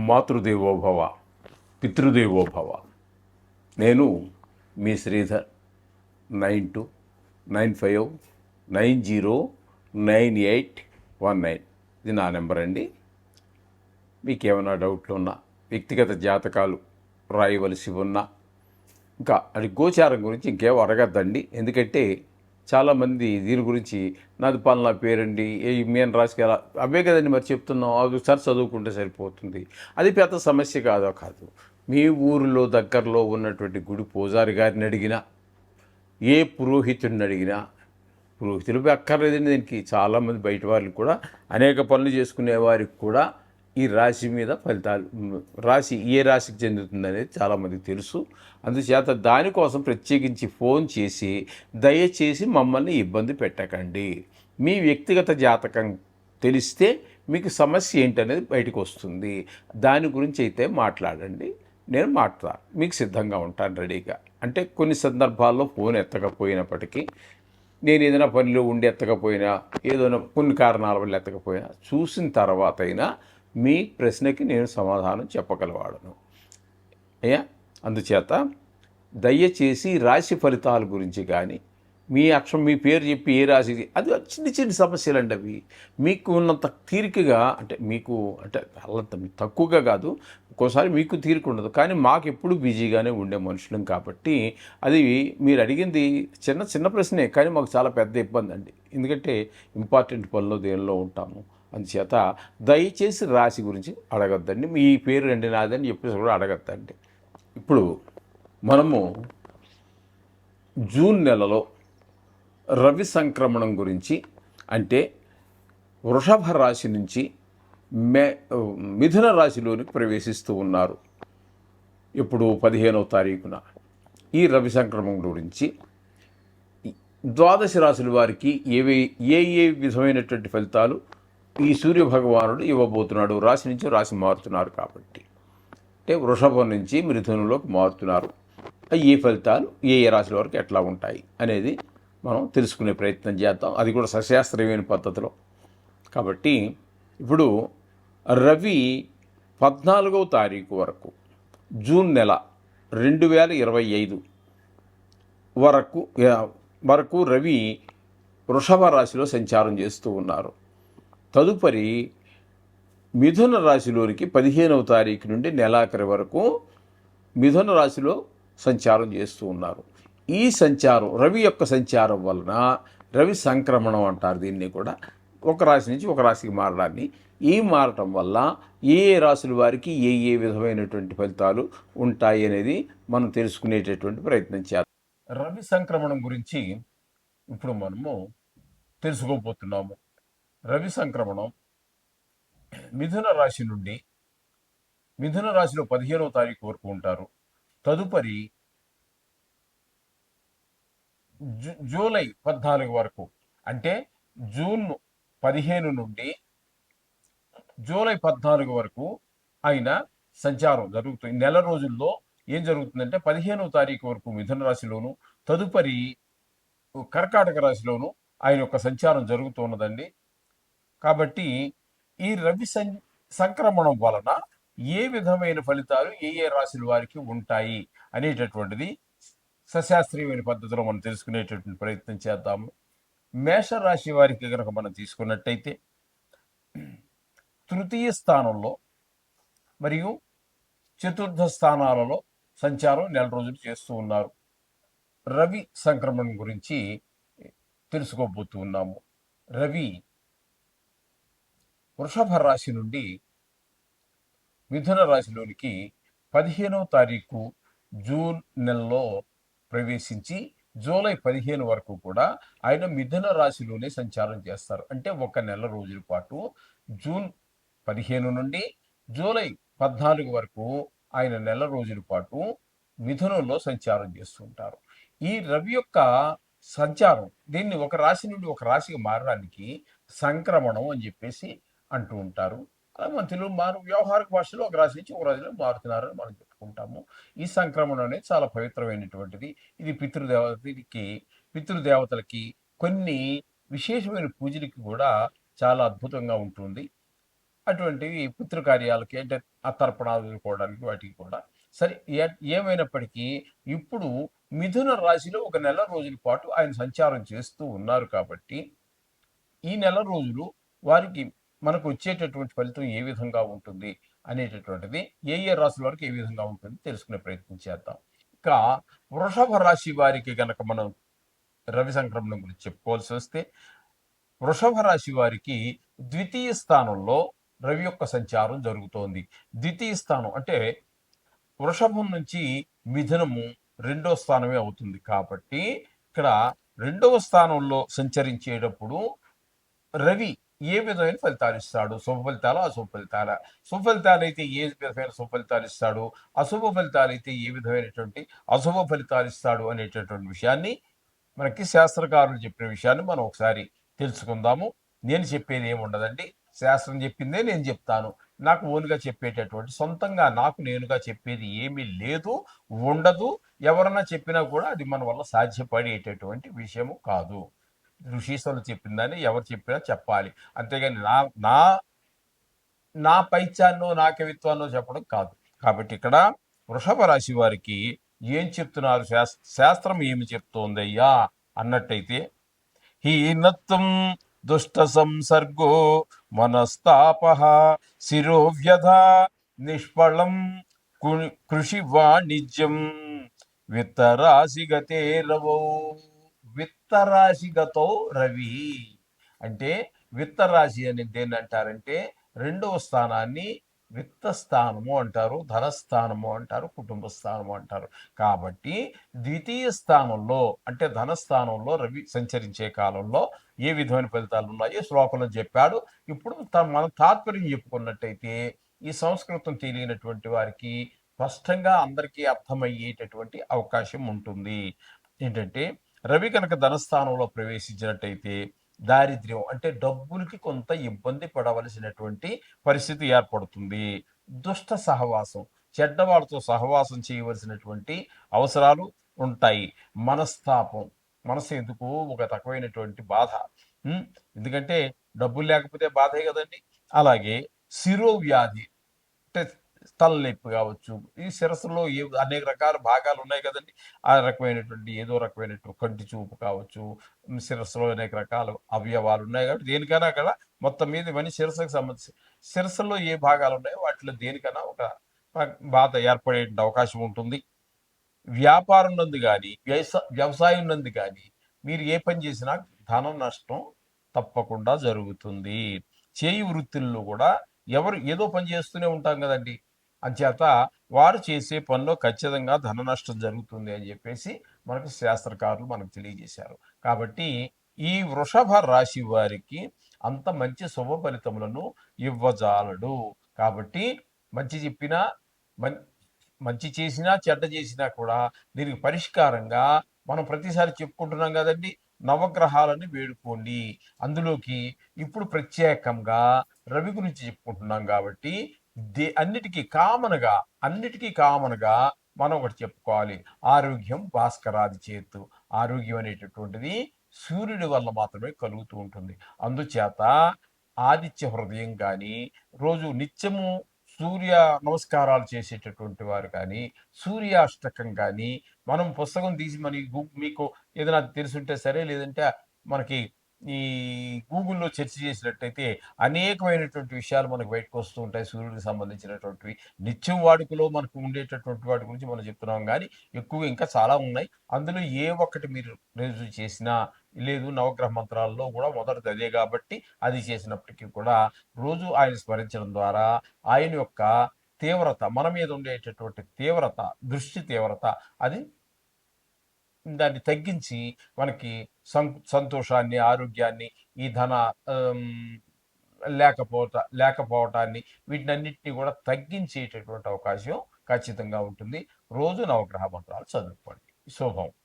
మాతృదేవోభవ, పితృదేవోభవ. నేను మీ శ్రీధర్. 9295909819 ఇది నా నెంబర్ అండి. మీకు ఏమైనా డౌట్లు ఉన్నా, వ్యక్తిగత జాతకాలు రాయవలసి ఉన్నా, ఇంకా అది గోచారం గురించి ఇంకేమో అడగద్దండి. ఎందుకంటే చాలామంది దీని గురించి నాది పలానా పేరండి, ఏ మీన రాశికి ఎలా, అవే కదండి మరి చెప్తున్నాం. అవి ఒకసారి చదువుకుంటే సరిపోతుంది. అది పెద్ద సమస్య కాదు. మీ ఊరిలో దగ్గరలో ఉన్నటువంటి గుడి పూజారి గారిని అడిగినా, ఏ పురోహితుడిని అడిగినా, పురోహితులు అక్కర్లేదండి దీనికి. చాలామంది బయట వాళ్ళు కూడా అనేక పనులు చేసుకునే వారికి కూడా ఈ రాశి మీద ఫలితాలు, రాశి ఏ రాశికి చెందుతుంది అనేది చాలామందికి తెలుసు. అందుచేత దానికోసం ప్రత్యేకించి ఫోన్ చేసి దయచేసి మమ్మల్ని ఇబ్బంది పెట్టకండి. మీ వ్యక్తిగత జాతకం తెలిస్తే మీకు సమస్య ఏంటనేది బయటకు వస్తుంది. దాని గురించి అయితే మాట్లాడండి, నేను మాట్లాడతాను. మీకు సిద్ధంగా ఉంటాను రెడీగా. అంటే కొన్ని సందర్భాల్లో ఫోన్ ఎత్తకపోయినప్పటికీ, నేను ఏదైనా పనిలో ఉండి ఎత్తకపోయినా, ఏదైనా కొన్ని కారణాల వల్ల ఎత్తకపోయినా, చూసిన తర్వాత అయినా మీ ప్రశ్నకి నేను సమాధానం చెప్పగలవాడను అయ్యా. అందుచేత దయచేసి రాశి ఫలితాల గురించి కానీ, మీ అక్షరం మీ పేరు చెప్పి ఏ రాశి, అది చిన్న సమస్యలు అండి. అవి మీకు ఉన్నంత తీరికగా, అంటే మీకు అంటే అల్లంత తక్కువగా కాదు, ఒక్కోసారి మీకు తీరిక ఉండదు, కానీ మాకు ఎప్పుడు బిజీగానే ఉండే మనుషులం కాబట్టి అది మీరు అడిగింది చిన్న ప్రశ్నే, కానీ మాకు చాలా పెద్ద ఇబ్బంది అండి. ఎందుకంటే ఇంపార్టెంట్ పనిలో దేనిలో ఉంటాము. అందుచేత దయచేసి రాశి గురించి అడగద్దండి. మీ పేరు రండి నాదని చెప్పేసి కూడా అడగద్దండి. ఇప్పుడు మనము జూన్ నెలలో రవి సంక్రమణం గురించి, అంటే వృషభ రాశి నుంచి మిథున రాశిలోనికి ప్రవేశిస్తూ ఉన్నారు. ఇప్పుడు 15వ తారీఖున ఈ రవి సంక్రమణం గురించి ద్వాదశ రాశుల వారికి ఏ విధమైనటువంటి ఫలితాలు ఈ సూర్య భగవానుడు ఇవ్వబోతున్నాడు. రాశి నుంచి రాశి మారుతున్నారు కాబట్టి, అంటే వృషభం నుంచి మిథునంలోకి మారుతున్నారు. ఈ ఫలితాలు ఏ రాశుల వరకు ఎట్లా ఉంటాయి అనేది మనం తెలుసుకునే ప్రయత్నం చేద్దాం, అది కూడా సశాస్త్రీయమైన పద్ధతిలో. కాబట్టి ఇప్పుడు రవి 14వ తారీఖు వరకు, జూన్ నెల 2025 వరకు రవి వృషభ రాశిలో సంచారం చేస్తూ ఉన్నారు. తదుపరి మిథున రాశిలోనికి 15వ తారీఖు నుండి నెలాఖరి వరకు మిథున రాశిలో సంచారం చేస్తూ ఉన్నారు. ఈ సంచారం, రవి యొక్క సంచారం వలన రవి సంక్రమణం అంటారు దీన్ని కూడా, ఒక రాశి నుంచి ఒక రాశికి మారడాన్ని. ఈ మారటం వల్ల ఏ రాశుల వారికి ఏ విధమైనటువంటి ఫలితాలు ఉంటాయి అనేది మనం తెలుసుకునేటటువంటి ప్రయత్నం చేద్దాం. రవి సంక్రమణం గురించి ఇప్పుడు మనము తెలుసుకోబోతున్నాము. రవి సంక్రమణం మిథున రాశి నుండి, మిథున రాశిలో 15వ తారీఖు వరకు ఉంటారు. తదుపరి జూలై 14 వరకు, అంటే జూన్ 15 నుండి జూలై 14 వరకు ఆయన సంచారం జరుగుతుంది. నెల రోజుల్లో ఏం జరుగుతుందంటే 15వ తారీఖు వరకు మిథున రాశిలోను, తదుపరి కర్కాటక రాశిలోను ఆయన యొక్క సంచారం జరుగుతున్నదండి. కాబట్టి ఈ రవి సంక్రమణం వలన ఏ విధమైన ఫలితాలు ఏ రాశుల వారికి ఉంటాయి అనేటటువంటిది సశాస్త్రీయమైన పద్ధతిలో మనం తెలుసుకునేటటువంటి ప్రయత్నం చేద్దాము. మేషరాశి వారికి కనుక మనం తీసుకున్నట్టయితే, తృతీయ స్థానంలో మరియు చతుర్థ స్థానాలలో సంచారం నెల రోజులు చేస్తూ ఉన్నారు. రవి సంక్రమణం గురించి తెలుసుకోబోతూ ఉన్నాము. రవి వృషభ రాశి నుండి మిథున రాశిలోనికి 15వ తారీఖు జూన్ నెలలో ప్రవేశించి జూలై 15 వరకు కూడా ఆయన మిథున రాశిలోనే సంచారం చేస్తారు. అంటే ఒక నెల రోజుల పాటు జూన్ 15 నుండి జూలై 14 వరకు ఆయన నెల రోజుల పాటు మిథునంలో సంచారం చేస్తుంటారు. ఈ రవి యొక్క సంచారం, దీన్ని ఒక రాశి నుండి ఒక రాశికి మారడానికి సంక్రమణం అని చెప్పేసి అంటూ ఉంటారు. అలా మన తెలుగు వ్యవహారిక భాషలో ఒక రాశి నుంచి ఒక రాశిలో మారుతున్నారని మనం చెప్పుకుంటాము. ఈ సంక్రమణం అనేది చాలా పవిత్రమైనటువంటిది. ఇది పితృదేవతలకి కొన్ని విశేషమైన పూజలకి కూడా చాలా అద్భుతంగా ఉంటుంది. అటువంటివి పితృకార్యాలకి అంటే ఆ తర్పణాలు వదులుకోవడానికి వాటికి కూడా సరే. ఏమైనప్పటికీ ఇప్పుడు మిథున రాశిలో ఒక నెల రోజుల పాటు ఆయన సంచారం చేస్తూ ఉన్నారు కాబట్టి ఈ నెల రోజులు వారికి మనకు వచ్చేటటువంటి ఫలితం ఏ విధంగా ఉంటుంది అనేటటువంటిది ఏ ఏ రాశుల వారికి ఏ విధంగా ఉంటుంది తెలుసుకునే ప్రయత్నం చేద్దాం. ఇక వృషభ రాశి వారికి గనక మనం రవి సంక్రమణం గురించి చెప్పుకోవాల్సి వస్తే వృషభ రాశి వారికి ద్వితీయ స్థానంలో రవి యొక్క సంచారం జరుగుతోంది. ద్వితీయ స్థానం అంటే వృషభం నుంచి మిథునము రెండో స్థానమే అవుతుంది కాబట్టి ఇక్కడ రెండవ స్థానంలో సంచరించేటప్పుడు రవి ఏ విధమైన ఫలితాలు ఇస్తాడు? శుభ ఫలితాలా, అశుభ ఫలితాలా? శుభ ఫలితాలు అయితే ఏ విధమైన శుభ ఫలితాలు ఇస్తాడు? అశుభ ఫలితాలు అయితే ఏ విధమైనటువంటి అశుభ ఫలితాలు ఇస్తాడు అనేటటువంటి విషయాన్ని మనకి శాస్త్రకారులు చెప్పిన విషయాన్ని మనం ఒకసారి తెలుసుకుందాము. నేను చెప్పేది ఏముండదండి, శాస్త్రం చెప్పిందే నేను చెప్తాను. నాకు ఓన్గా చెప్పేటటువంటి సొంతంగా నాకు నేనుగా చెప్పేది ఏమీ లేదు, ఉండదు. ఎవరన్నా చెప్పినా కూడా అది మన వల్ల సాధ్యపడేటటువంటి విషయము కాదు. ఋషీశ్వరులు చెప్పిందని ఎవరు చెప్పినా చెప్పాలి, అంతేగాని నా నా నా పైత్యాన్నో నా కవిత్వాన్నో చెప్పడం కాదు. కాబట్టి ఇక్కడ వృషభ రాశి వారికి ఏం చెప్తున్నారు, శాస్త్రం ఏమి చెప్తోందయ్యా అన్నట్టయితే, హీనత్వం దుష్ట సంసర్గో మనస్తాప శిరోవ్యధ నిష్ఫలం కృషి వాణిజ్యం విత్తరాశిగతే రవౌ. విత్తరాశిగతో రవి అంటే విత్తరాశి అని దేన్ని అంటారంటే రెండవ స్థానాన్ని విత్త స్థానము అంటారు, ధనస్థానము అంటారు, కుటుంబ స్థానము అంటారు. కాబట్టి ద్వితీయ స్థానంలో అంటే ధనస్థానంలో రవి సంచరించే కాలంలో ఏ విధమైన ఫలితాలు ఉన్నాయో శ్లోకంలో చెప్పాడు. ఇప్పుడు మనం తాత్పర్యం చెప్పుకున్నట్టయితే ఈ సంస్కృతం తెలియనటువంటి వారికి స్పష్టంగా అందరికీ అర్థమయ్యేటటువంటి అవకాశం ఉంటుంది. ఏంటంటే రవి కనుక ధనస్థానంలో ప్రవేశించినట్టయితే దారిద్ర్యం అంటే డబ్బులకి కొంత ఇబ్బంది పడవలసినటువంటి పరిస్థితి ఏర్పడుతుంది. దుష్ట సహవాసం, చెడ్డవాళ్ళతో సహవాసం చేయవలసినటువంటి అవసరాలు ఉంటాయి. మనస్తాపం, మనసు ఎందుకు ఒక రకమైనటువంటి బాధ. ఎందుకంటే డబ్బులు లేకపోతే బాధే కదండి. అలాగే శిరోవ్యాధి అంటే తలనొప్పి కావచ్చు, ఈ శిరస్సులో అనేక రకాల భాగాలు ఉన్నాయి కదండి. ఆ రకమైనటువంటి ఏదో రకమైనటువంటి కంటి చూపు కావచ్చు, శిరస్సులో అనేక రకాల అవయవాలు ఉన్నాయి కాబట్టి దేనికైనా అక్కడ మొత్తం మీద ఇవన్నీ శిరస్సుకు సంబంధించి శిరస్సులో ఏ భాగాలు ఉన్నాయో వాటిలో దేనికైనా ఒక బాధ ఏర్పడే అవకాశం ఉంటుంది. వ్యాపారం నందు కానీ వ్యవసాయం నందు కానీ మీరు ఏ పని చేసినా ధన నష్టం తప్పకుండా జరుగుతుంది. చేయి వృత్తుల్లో కూడా ఎవరు ఏదో పని చేస్తూనే ఉంటాం కదండి. అంచేత వారు చేసే పనిలో ఖచ్చితంగా ధన నష్టం జరుగుతుంది అని చెప్పేసి మనకు శాస్త్రకారులు మనకు తెలియజేశారు. కాబట్టి ఈ వృషభ రాశి వారికి అంత మంచి శుభ ఫలితములను ఇవ్వజాలడు. కాబట్టి మంచి చెప్పినా మంచి చేసినా చెడ్డ చేసినా కూడా దీనికి పరిష్కారంగా మనం ప్రతిసారి చెప్పుకుంటున్నాం కదండి, నవగ్రహాలని వేడుకోండి. అందులోకి ఇప్పుడు ప్రత్యేకంగా రవి గురించి చెప్పుకుంటున్నాం కాబట్టి అన్నిటికీ కామన్గా మనం ఒకటి చెప్పుకోవాలి, ఆరోగ్యం భాస్కరాది చేతు. ఆరోగ్యం అనేటటువంటిది సూర్యుడి వల్ల మాత్రమే కలుగుతూ ఉంటుంది. అందుచేత ఆదిత్య హృదయం కానీ రోజు నిత్యము సూర్య నమస్కారాలు చేసేటటువంటి వారు కానీ సూర్యాష్టకం కానీ మనం పుస్తకం తీసి మీకు ఏదైనా తెలుసుంటే సరే, లేదంటే మనకి ఈ గూగుల్లో సెర్చ్ చేసినట్టయితే అనేకమైనటువంటి విషయాలు మనకు బయటకు వస్తూ ఉంటాయి సూర్యుడికి సంబంధించినటువంటివి. నిత్యం వాడుకలో మనకు ఉండేటటువంటి వాటి గురించి మనం చెప్తున్నాం కానీ ఎక్కువగా ఇంకా చాలా ఉన్నాయి. అందులో ఏ ఒక్కటి మీరు రివ్యూ చేసినా లేదు, నవగ్రహ మంత్రాల్లో కూడా మొదటిది అదే కాబట్టి అది చేసినప్పటికీ కూడా రోజు ఆయన స్మరించడం ద్వారా ఆయన యొక్క తీవ్రత, మన మీద ఉండేటటువంటి తీవ్రత, దృష్టి తీవ్రత అది దాన్ని తగ్గించి మనకి సంతోషాన్ని, ఆరోగ్యాన్ని, ఈ ధన లేకపోవటాన్ని వీటినన్నింటినీ కూడా తగ్గించేటటువంటి అవకాశం ఖచ్చితంగా ఉంటుంది. రోజు నవగ్రహ మంత్రాలు చదువుకోండి. శుభం.